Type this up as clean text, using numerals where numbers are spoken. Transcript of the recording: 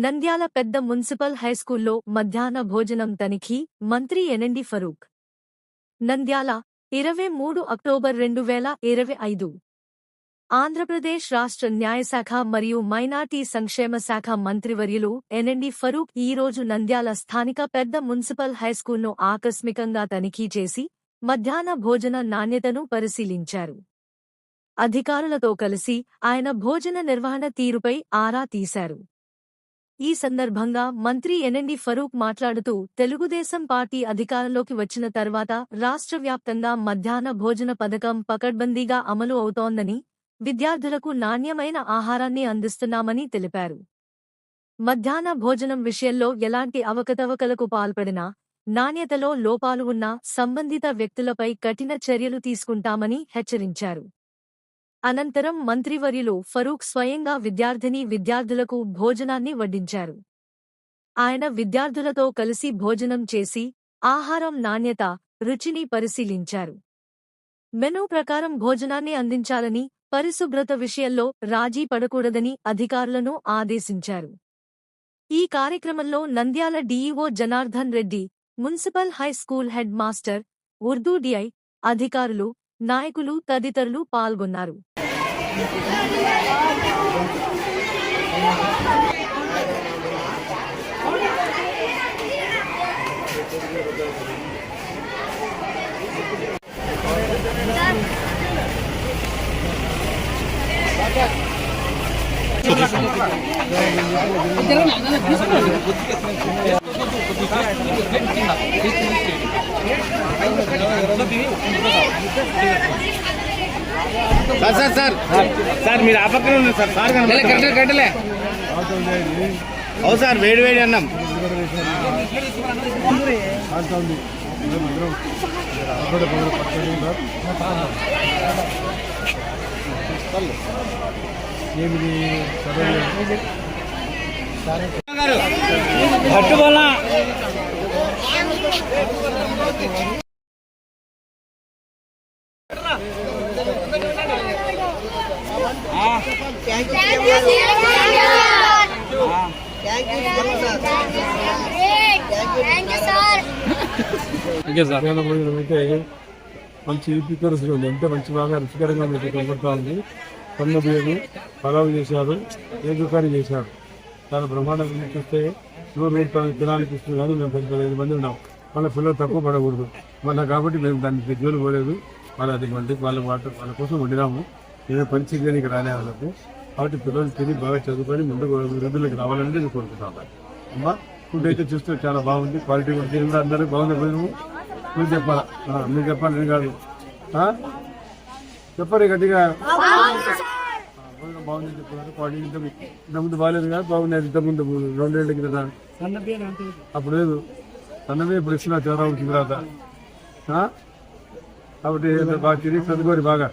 నంద్యాల పెద్ద మున్సిపల్ హైస్కూల్లో మధ్యాహ్న భోజనం తనిఖీ మంత్రి ఎన్ఎండి ఫరూక్. నంద్యాల 23 అక్టోబర్ 2025. ఆంధ్రప్రదేశ్ రాష్ట్ర న్యాయశాఖ మరియు మైనార్టీ సంక్షేమ శాఖ మంత్రివర్యులు ఎన్ఎండి ఫరూక్ ఈరోజు నంద్యాల స్థానిక పెద్ద మున్సిపల్ హైస్కూల్ను ఆకస్మికంగా తనిఖీ చేసి మధ్యాహ్న భోజన నాణ్యతను పరిశీలించారు. అధికారులతో కలిసి ఆయన భోజన నిర్వహణ తీరుపై ఆరా తీశారు. ఈ సందర్భంగా మంత్రి ఎన్ఎండి ఫరూక్ మాట్లాడుతూ తెలుగుదేశం పార్టీ అధికారంలోకి వచ్చిన తర్వాత రాష్ట్ర వ్యాప్తంగా మధ్యాహ్న భోజన పథకం పకడ్బందీగా అమలు అవుతోందని, విద్యార్థులకు నాణ్యమైన ఆహారాన్ని అందిస్తున్నామని తెలిపారు. మధ్యాహ్న భోజనం విషయంలో ఎలాంటి అవకతవకలకు పాల్పడినా, నాణ్యతలో లోపాలు ఉన్నా సంబంధిత వ్యక్తులపై కఠిన చర్యలు తీసుకుంటామని హెచ్చరించారు. అనంతరం మంత్రివర్యులు ఫరూక్ స్వయంగా విద్యార్థులకు భోజనాన్ని వడ్డించారు. ఆయన విద్యార్థులతో కలిసి భోజనం చేసి ఆహారం నాణ్యత, రుచిని పరిశీలించారు. మెనూ ప్రకారం భోజనాన్ని అందించాలని, పరిశుభ్రత విషయంలో రాజీ పడకూడదని అధికారులను ఆదేశించారు. ఈ కార్యక్రమంలో Nandyal DEO Janardhan Reddy, municipal high school head master, Urdu DI, అధికారులు, నాయకులు తదితరులు పాల్గొన్నారు. సార్ మీరు ఆ పక్కన ఉన్నారు సార్. సార్ కట్టలే అవు సార్, వేడి వేడి అన్నం. పట్టుకోవాలా మంచి రుచి ఉంది. ఎంత మంచి బాగా రుచికరంగా మీకు కనబడతా ఉంది. కొన్న బియ్యము పలావు చేశారు, ఏ దుకాణం చేశారు. చాలా బ్రహ్మాండంగా చూస్తే 100 రూపాయలు తినానికి ఇస్తుంది. కానీ మేము 15 మంది ఉన్నాం. వాళ్ళ పిల్లలు తక్కువ పడకూడదు మళ్ళీ, కాబట్టి మేము దానికి జోలు పోలేదు. అది వంటి వాళ్ళ కోసం వండినాము. ఏదో పని చేయడానికి రాలే వాళ్ళకు. కాబట్టి పిల్లలు తిని బాగా చదువుకొని ముందుకు వృద్ధులకు రావాలని నేను కోరుకుంటాను. అమ్మ ఫుడ్ అయితే చూస్తే చాలా బాగుంది, క్వాలిటీ కూడా అందరూ బాగుంది. మీరు చెప్పాలా? మీరు చెప్పాలి, నేను కాదు. చెప్పండి గట్టిగా. బాగుంది చెప్పారు. క్వాలిటీ ఇంతకుముందు బాగాలేదు కదా, బాగున్నాయి. ఇంతకుముందు 2 ఏళ్ళ కింద అప్పుడు లేదు, సన్నమే ఇప్పుడు ఇస్తున్నా చాలా ఉంటుంది తర్వాత. కాబట్టి బాగా తిరిగి చదువుకోరు బాగా.